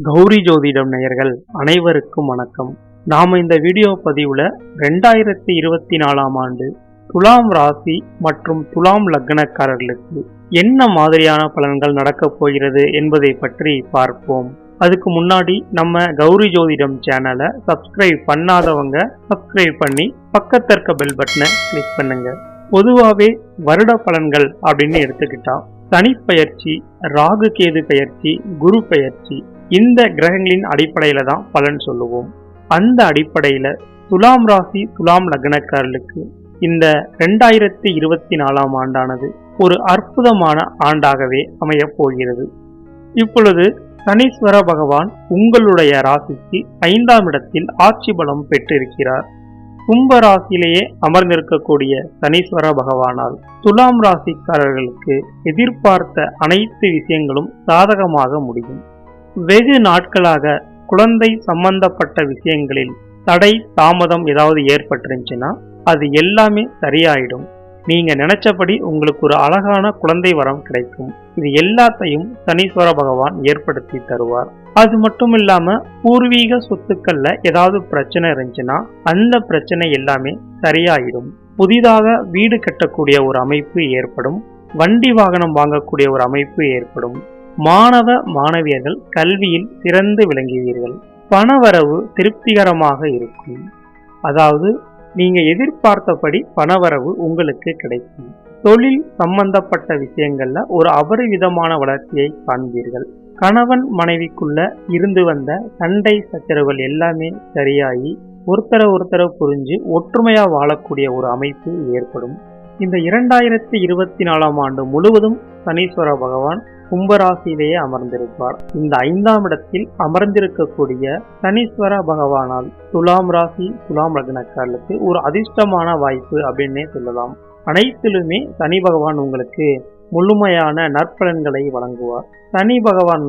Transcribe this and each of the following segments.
கௌரி ஜோதிடம் நேயர்கள் அனைவருக்கும் வணக்கம். நாம இந்த வீடியோ பதிவுல 2024ஆம் ஆண்டு துலாம் ராசி மற்றும் துலாம் லக்னக்காரர்களுக்கு என்ன மாதிரியான பலன்கள் நடக்கப் போகிறது என்பதை பற்றி பார்ப்போம். அதுக்கு முன்னாடி நம்ம கௌரி ஜோதிடம் சேனலை சப்ஸ்கிரைப் பண்ணாதவங்க சப்ஸ்கிரைப் பண்ணி பக்கத்துல இருக்க பெல் பட்டனை கிளிக் பண்ணுங்க. பொதுவாகவே வருட பலன்கள் அப்படின்னு எடுத்துக்கிட்டா சனிப்பெயர்ச்சி, ராகு கேது பெயர்ச்சி, குரு பெயர்ச்சி, இந்த கிரகங்களின் அடிப்படையில தான் பலன் சொல்லுவோம். அந்த அடிப்படையில துலாம் ராசி துலாம் லக்னக்காரர்களுக்கு இந்த 2024ஆம் ஆண்டானது ஒரு அற்புதமான ஆண்டாகவே அமையப் போகிறது. இப்பொழுது சனீஸ்வர பகவான் உங்களுடைய ராசிக்கு 5ஆம் இடத்தில் ஆட்சி பலம் பெற்றிருக்கிறார். கும்ப ராசியிலேயே அமர்ந்திருக்கக்கூடிய சனீஸ்வர பகவானால் துலாம் ராசிக்காரர்களுக்கு எதிர்பார்த்த அனைத்து விஷயங்களும் சாதகமாக முடியும். வெகு நாட்களாக குழந்தை சம்பந்தப்பட்ட விஷயங்களில் தடை தாமதம் ஏதாவது ஏற்பட்டுருந்துச்சுன்னா அது எல்லாமே சரியாயிடும். நீங்க நினைச்சபடி உங்களுக்கு ஒரு அழகான குழந்தை வரம் கிடைக்கும். இது எல்லாத்தையும் சனீஸ்வர பகவான் ஏற்படுத்தி தருவார். அது மட்டும் இல்லாம பூர்வீக சொத்துக்கள்ல ஏதாவது பிரச்சனை இருந்துச்சுன்னா அந்த பிரச்சனை எல்லாமே சரியாயிடும். புதிதாக வீடு கட்டக்கூடிய ஒரு அமைப்பு ஏற்படும். வண்டி வாகனம் வாங்கக்கூடிய ஒரு அமைப்பு ஏற்படும். மாணவ மாணவியர்கள் கல்வியில் சிறந்து விளங்குவீர்கள். பணவரவு திருப்திகரமாக இருக்கும். அதாவது நீங்க எதிர்பார்த்தபடி பணவரவு உங்களுக்கு கிடைக்கும். தொழில் சம்பந்தப்பட்ட விஷயங்கள்ல ஒரு அபரிவிதமான வளர்ச்சியை காண்பீர்கள். கணவன் மனைவிக்குள்ள இருந்து வந்த சண்டை சச்சரவுகள் எல்லாமே சரியாகி ஒருத்தரை புரிஞ்சு ஒற்றுமையா வாழக்கூடிய ஒரு அமைப்பு ஏற்படும். இந்த 2024ஆம் ஆண்டு முழுவதும் சனீஸ்வர பகவான் கும்பராசியிலேயே அமர்ந்திருப்பார். இந்த 5ஆம் இடத்தில் அமர்ந்திருக்கக்கூடிய சனீஸ்வர பகவானால் துலாம் ராசி துலாம் லக்னக்காரர்களுக்கு ஒரு அதிர்ஷ்டமான வாய்ப்பு அப்படின்னே சொல்லலாம். அனைத்திலுமே சனி பகவான் உங்களுக்கு முழுமையான நற்பலன்களை வழங்குவார். சனி பகவான்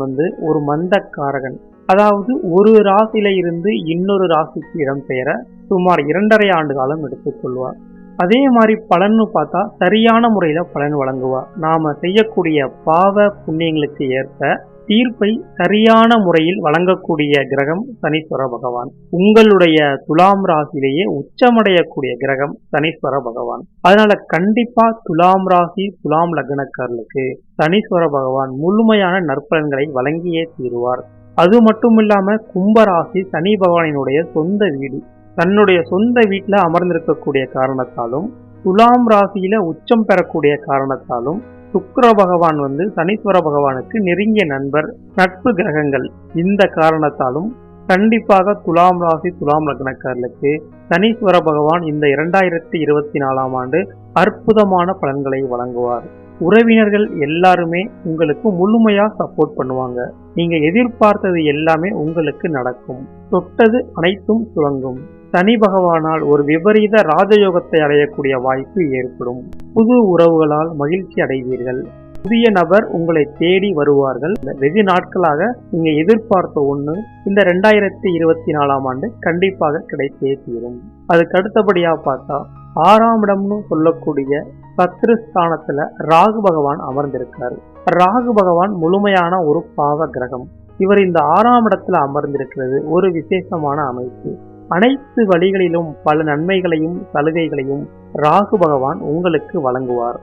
ஒரு மந்தக்காரகன். அதாவது ஒரு ராசியில இருந்து இன்னொரு ராசிக்கு இடம்பெயர சுமார் 2.5 ஆண்டு காலம் எடுத்துக்கொள்வார். அதே மாதிரி பலன்னு பார்த்தா சரியான முறையில பலன் வழங்குவார். நாம செய்யக்கூடிய பாவ புண்ணியங்களுக்கு ஏற்ப தீர்ப்பை சரியான முறையில் வழங்கக்கூடிய கிரகம் சனீஸ்வர பகவான். உங்களுடைய துலாம் ராசியிலேயே உச்சமடையக்கூடிய கிரகம் சனீஸ்வர பகவான். அதனால கண்டிப்பா துலாம் ராசி துலாம் லக்னக்காரர்களுக்கு சனீஸ்வர பகவான் முழுமையான நற்பலன்களை வழங்கியே தீருவார். அது மட்டும் இல்லாம கும்பராசி சனி பகவானினுடைய சொந்த வீடு. தன்னுடைய சொந்த வீட்டில் அமர்ந்திருக்கக்கூடிய காரணத்தாலும் துலாம் ராசியில உச்சம் பெறக்கூடிய காரணத்தாலும் சுக்கிர பகவான் சனீஸ்வர பகவானுக்கு நெருங்கிய நண்பர், நட்பு கிரகங்கள். இந்த காரணத்தாலும் கண்டிப்பாக துலாம் ராசி துலாம் லக்னக்காரர்களுக்கு சனீஸ்வர பகவான் இந்த 2024ஆம் ஆண்டு அற்புதமான பலன்களை வழங்குவார். உறவினர்கள் எல்லாருமே உங்களுக்கு முழுமையா சப்போர்ட் பண்ணுவாங்க. நீங்க எதிர்பார்த்தது எல்லாமே உங்களுக்கு நடக்கும். தொட்டது அனைத்தும் துலங்கும். சனி பகவானால் ஒரு விபரீத ராஜயோகத்தை அடையக்கூடிய வாய்ப்பு ஏற்படும். புது உறவுகளால் மகிழ்ச்சி அடைவீர்கள். புதிய நபர் உங்களை தேடி வருவார்கள். வெகு நாட்களாக நீங்க எதிர்பார்த்த ஒண்ணு இந்த 2024ஆம் ஆண்டு கண்டிப்பாக கிடைத்தே தீரும். அதுக்கு அடுத்தபடியா பார்த்தா 6ஆம் இடம்னு சொல்லக்கூடிய சத்ருஸ்தானத்துல ராகு பகவான் அமர்ந்திருக்காரு. ராகு பகவான் முழுமையான ஒரு பாவ கிரகம். இவர் இந்த 6ஆம் இடத்துல அமர்ந்திருக்கிறது ஒரு விசேஷமான அமைப்பு. அனைத்து வழிகளிலும் பல நன்மைகளையும் சலுகைகளையும் ராகு பகவான் உங்களுக்கு வழங்குவார்.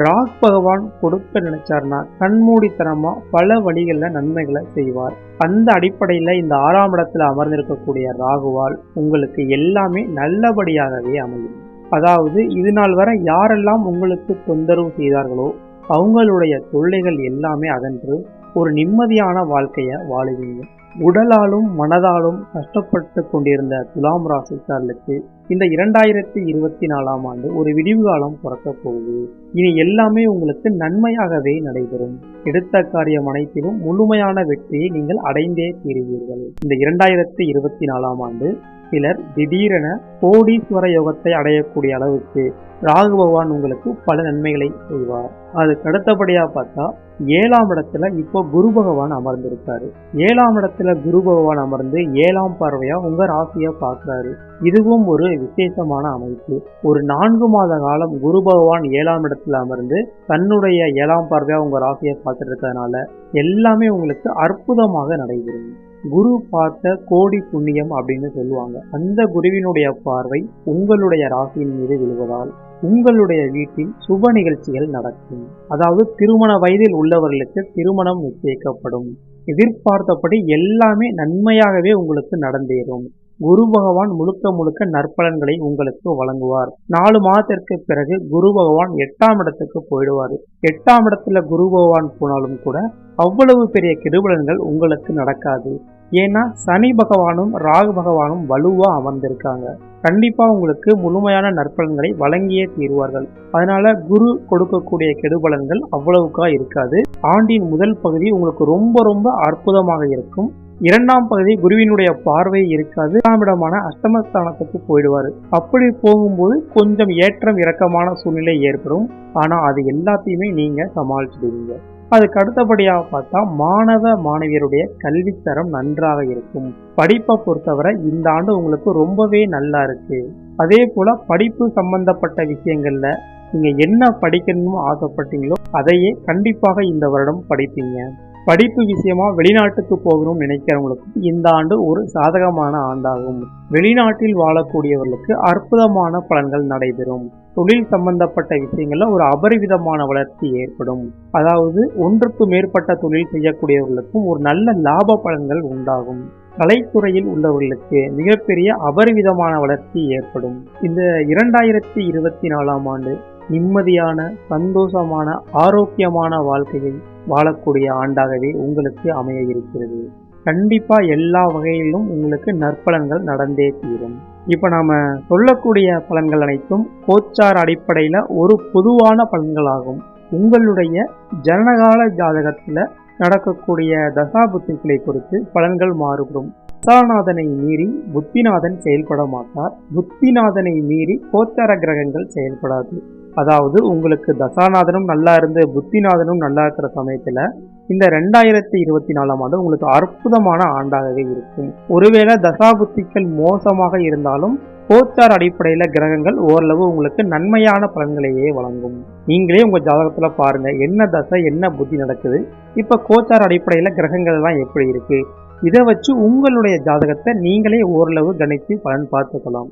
ராகு பகவான் கொடுக்க நினைச்சார்னா கண்மூடித்தனமா பல வழிகளில் நன்மைகளை செய்வார். அந்த அடிப்படையில இந்த 6ஆம் இடத்துல அமர்ந்திருக்கக்கூடிய ராகுவால் உங்களுக்கு எல்லாமே நல்லபடியாகவே அமையும். அதாவது இது நாள் வரை யாரெல்லாம் உங்களுக்கு தொந்தரவு செய்தார்களோ அவங்களுடைய தொல்லைகள் எல்லாமே அகன்று ஒரு நிம்மதியான வாழ்க்கைய வாழுவீங்க. உடலாலும் மனதாலும் கஷ்டப்பட்டு கொண்டிருந்த துலாம் ராசிக்காரர்களுக்கு இந்த 2024ஆம் ஆண்டு ஒரு விடிவு காலம் பிறக்க போகுது. இனி எல்லாமே உங்களுக்கு நன்மையாகவே நடைபெறும். எடுத்த காரியம் அனைத்திலும் முழுமையான வெற்றியை நீங்கள் அடைந்தே தீருவீர்கள். இந்த 2024ஆம் ஆண்டு சிலர் திடீரென கோடீஸ்வர யோகத்தை அடையக்கூடிய அளவுக்கு ராகு பகவான் உங்களுக்கு பல நன்மைகளை செய்வார். அதுக்கு அடுத்தபடியா பார்த்தா 7ஆம் இடத்துல இப்போ குரு பகவான் அமர்ந்திருக்காரு. 7ஆம் இடத்துல குரு பகவான் அமர்ந்து 7ஆம் பார்வையா உங்க ராசியை பார்க்கிறாரு. இதுவும் ஒரு விசேஷமான அமைப்பு. ஒரு 4 மாத காலம் குரு பகவான் 7ஆம் இடத்துல அமர்ந்து தன்னுடைய 7ஆம் பார்வையா உங்க ராசியை பார்த்துட்டு இருக்கிறதுனால எல்லாமே உங்களுக்கு அற்புதமாக நடைபெறும். குரு பார்த்த கோடி புண்ணியம் அப்படின்னு சொல்லுவாங்க. அந்த குருவினுடைய பார்வை உங்களுடைய ராசியின் மீது விழுவதால் உங்களுடைய வீட்டில் சுப நிகழ்ச்சிகள் நடக்கும். அதாவது திருமண வயதில் உள்ளவர்களுக்கு திருமணம் நிச்சயிக்கப்படும். எதிர்பார்த்தபடி எல்லாமே நன்மையாகவே உங்களுக்கு நடந்தேறும். குரு பகவான் முழுக்க முழுக்க நற்பலன்களை உங்களுக்கு வழங்குவார். 4 மாதத்திற்கு பிறகு குரு பகவான் 8ஆம் இடத்துக்கு போயிடுவார். 8ஆம் இடத்துல குரு பகவான் போனாலும் கூட அவ்வளவு பெரிய கெடுபலன்கள் உங்களுக்கு நடக்காது. ஏன்னா சனி பகவானும் ராகு பகவானும் வலுவா அமர்ந்திருக்காங்க. கண்டிப்பா உங்களுக்கு முழுமையான நற்பலன்களை வழங்கியே தீர்வார்கள். அதனால குரு கொடுக்கக்கூடிய கெடுபலன்கள் அவ்வளவுக்கா இருக்காது. ஆண்டின் முதல் பகுதி உங்களுக்கு ரொம்ப ரொம்ப அற்புதமாக இருக்கும். 2ஆம் பகுதி குருவினுடைய பார்வை இருக்காது. 2ஆம் இடமான அஷ்டமஸ்தானத்துக்கு போயிடுவாரு. அப்படி போகும்போது கொஞ்சம் ஏற்றம் இறக்கமான சூழ்நிலை ஏற்படும். ஆனா அது எல்லாத்தையுமே நீங்க சமாளிச்சுடுவீங்க. அதுக்கு அடுத்தபடியாக பார்த்தா மாணவ மாணவியருடைய கல்வித்தரம் நன்றாக இருக்கும். படிப்பை பொறுத்தவரை இந்த ஆண்டு உங்களுக்கு ரொம்பவே நல்லா இருக்கு. அதே போல படிப்பு சம்பந்தப்பட்ட விஷயங்கள்ல நீங்க என்ன படிக்கணும்னு ஆசைப்பட்டீங்களோ அதையே கண்டிப்பாக இந்த வருடம் படிப்பீங்க. படிப்பு விஷயமா வெளிநாட்டுக்கு போகணும்னு நினைக்கிறவங்களுக்கு இந்த ஆண்டு ஒரு சாதகமான ஆண்டாகும். வெளிநாட்டில் வாழக்கூடியவர்களுக்கு அற்புதமான பலன்கள் நடைபெறும். தொழில் சம்பந்தப்பட்ட விஷயங்கள்ல ஒரு அபரிவிதமான வளர்ச்சி ஏற்படும். அதாவது ஒன்றுக்கு மேற்பட்ட தொழில் செய்யக்கூடியவர்களுக்கும் ஒரு நல்ல லாப பலன்கள் உண்டாகும். கலைத்துறையில் உள்ளவர்களுக்கு மிகப்பெரிய அபரிவிதமான வளர்ச்சி ஏற்படும். இந்த 2024ஆம் ஆண்டு நிம்மதியான, சந்தோஷமான, ஆரோக்கியமான வாழ்க்கையை வாழக்கூடிய ஆண்டாகவே உங்களுக்கு அமைய இருக்கிறது. கண்டிப்பா எல்லா வகையிலும் உங்களுக்கு நற்பலன்கள் நடந்தே தீரும். இப்ப நாம சொல்லக்கூடிய பலன்கள் அனைத்தும் கோச்சார அடிப்படையில ஒரு பொதுவான பலன்களாகும். உங்களுடைய ஜனனகால ஜாதகத்துல நடக்கக்கூடிய தசாபுத்திகளை பொறுத்து பலன்கள் மாறுபடும். தசாநாதனை மீறி புத்திநாதன் செயல்பட மாட்டார். புத்திநாதனை மீறி கோச்சார கிரகங்கள் செயல்படாது. அதாவது உங்களுக்கு தசாநாதனும் நல்லா இருந்து புத்திநாதனும் நல்லா இருக்கிற சமயத்துல இந்த 2024ஆம் ஆண்டு உங்களுக்கு அற்புதமான ஆண்டாகவே இருக்கும். ஒருவேளை தசாபுத்திகள் மோசமாக இருந்தாலும் கோச்சார அடிப்படையில கிரகங்கள் ஓரளவு உங்களுக்கு நன்மையான பலன்களையே வழங்கும். நீங்களே உங்க ஜாதகத்துல பாருங்க, என்ன தசை என்ன புத்தி நடக்குது, இப்ப கோச்சார அடிப்படையில கிரகங்கள் எல்லாம் எப்படி இருக்கு, இதை வச்சு உங்களுடைய ஜாதகத்தை நீங்களே ஓரளவு கணித்து பலன் பார்த்துக்கலாம்.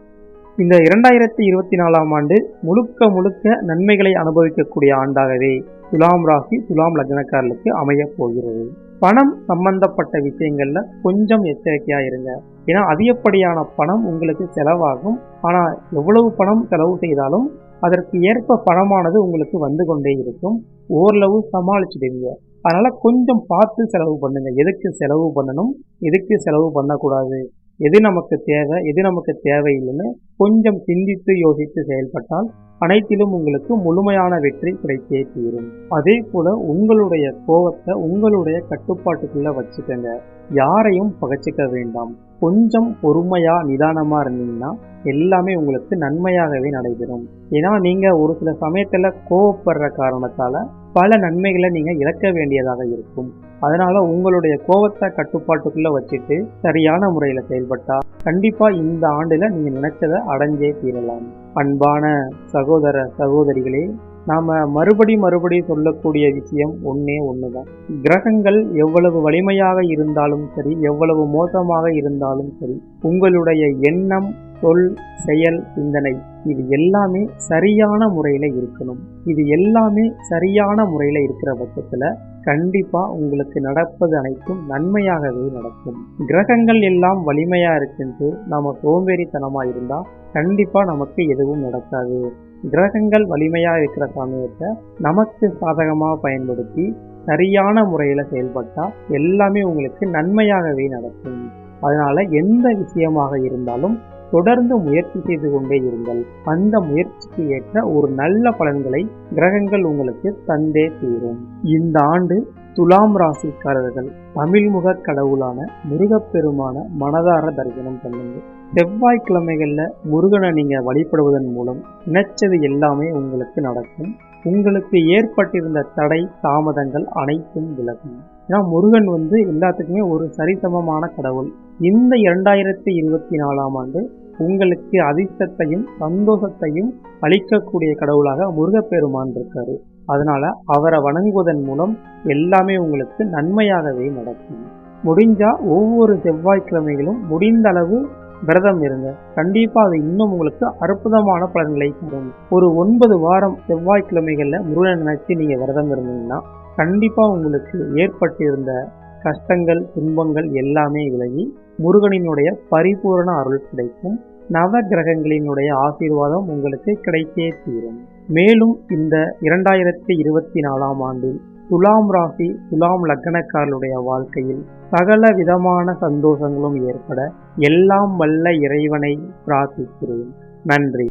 இந்த 2024ஆம் ஆண்டு முழுக்க முழுக்க நன்மைகளை அனுபவிக்கக்கூடிய ஆண்டாகவே துலாம் ராசி துலாம் லக்னக்காரர்களுக்கு அமைய போகிறது. பணம் சம்பந்தப்பட்ட விஷயங்கள்ல கொஞ்சம் எச்சரிக்கையா இருங்க. ஏன்னா அதிகப்படியான பணம் உங்களுக்கு செலவாகும். ஆனா எவ்வளவு பணம் செலவு செய்தாலும் அதற்கு ஏற்ப பணமானது உங்களுக்கு வந்து கொண்டே இருக்கும். ஓரளவு சமாளிச்சுடுவீங்க. அதனால கொஞ்சம் பார்த்து செலவு பண்ணுங்க. எதுக்கு செலவு பண்ணணும், எதுக்கு செலவு பண்ணக்கூடாது, எது நமக்கு தேவை, எது நமக்கு தேவையில்லைன்னு கொஞ்சம் சிந்தித்து யோசித்து செயல்பட்டால் அனைத்திலும் உங்களுக்கு முழுமையான வெற்றி கிடைத்தே தீரும். அதே போல உங்களுடைய கோபத்தை உங்களுடைய கட்டுப்பாட்டுக்குள்ள வச்சுக்கங்க. யாரையும் பகைச்சிக்க வேண்டாம். கொஞ்சம் பொறுமையா நிதானமா இருந்தீங்கன்னா எல்லாமே உங்களுக்கு நன்மையாகவே நடைபெறும். ஏன்னா நீங்க ஒரு சில சமயத்துல கோபப்படுற காரணத்தால பல நன்மைகளை நீங்க இழக்க வேண்டியதாக இருக்கும். அதனால உங்களுடைய கோபத்தை கட்டுப்பாட்டுக்குள்ள வச்சுட்டு சரியான முறையில செயல்பட்டா கண்டிப்பா இந்த ஆண்டுல நீங்க நினைச்சதை அடைஞ்சே தீரலாம். அன்பான சகோதர சகோதரிகளே, நாம மறுபடி சொல்லக்கூடிய விஷயம் ஒண்ணுதான். கிரகங்கள் எவ்வளவு வலிமையாக இருந்தாலும் சரி, எவ்வளவு மோசமாக இருந்தாலும் சரி, உங்களுடைய எண்ணம், சொல், செயல், சிந்தனை இது எல்லாமே சரியான முறையில இருக்கணும். இது எல்லாமே சரியான முறையில இருக்கிற பட்சத்துல கண்டிப்பா உங்களுக்கு நடப்பது அனைத்தும் நன்மையாகவே நடக்கும். கிரகங்கள் எல்லாம் வலிமையா இருக்குன்னு நாம சோம்பேறித்தனமா இருந்தா கண்டிப்பா நமக்கு எதுவும் நடக்காது. கிரகங்கள் வலிமையா இருக்கிற சமயத்தை நமக்கு சாதகமா பயன்படுத்தி சரியான முறையில செயல்பட்டா எல்லாமே உங்களுக்கு நன்மையாகவே நடக்கும். அதனால எந்த விஷயமாக இருந்தாலும் தொடர்ந்து முயற்சி செய்து கொண்டே இருங்கள். அந்த முயற்சிக்கு ஏற்ற ஒரு நல்ல பலன்களை கிரகங்கள் உங்களுக்கு தந்தே தீரும். இந்த ஆண்டு துலாம் ராசிக்காரர்கள் தமிழ்முக கடவுளான முருகப்பெருமான மனதார தரிசனம் பண்ணுங்க. செவ்வாய்க்கிழமைகள்ல முருகனை நீங்க வழிபடுவதன் மூலம் நினைச்சது எல்லாமே உங்களுக்கு நடக்கும். உங்களுக்கு ஏற்பட்டிருந்த தடை தாமதங்கள் அனைத்தும் விலகும். ஏன்னா முருகன் எல்லாத்துக்குமே ஒரு சரிசமமான கடவுள். இந்த 2024ஆம் ஆண்டு உங்களுக்கு அதிர்ஷ்டத்தையும் சந்தோஷத்தையும் அளிக்கக்கூடிய கடவுளாக முருகப்பெருமான் இருக்காரு. அதனால அவரை வணங்குவதன் மூலம் எல்லாமே உங்களுக்கு நன்மையாகவே நடக்கும். முடிஞ்சா ஒவ்வொரு செவ்வாய்க்கிழமைகளும் முடிந்த அளவு விரதம் இருங்க. கண்டிப்பா அது இன்னும் உங்களுக்கு அற்புதமான பலன்களை தரும். ஒரு 9 வாரம் செவ்வாய்க்கிழமைகள்ல முருகனை நினைச்சு நீங்க விரதம் இருந்தீங்கன்னா கண்டிப்பா உங்களுக்கு ஏற்பட்டிருந்த கஷ்டங்கள் துன்பங்கள் எல்லாமே விலகி முருகனினுடைய பரிபூரண அருள் கிடைக்கும். நவ கிரகங்களினுடைய ஆசீர்வாதம் உங்களுக்கு கிடைத்தே தீரும். மேலும் இந்த 2024ஆம் ஆண்டில் துலாம் ராசி துலாம் லக்னக்காரர்களுடைய வாழ்க்கையில் சகல விதமான சந்தோஷங்களும் ஏற்பட எல்லாம் வல்ல இறைவனை பிரார்த்திக்கிறேன். நன்றி.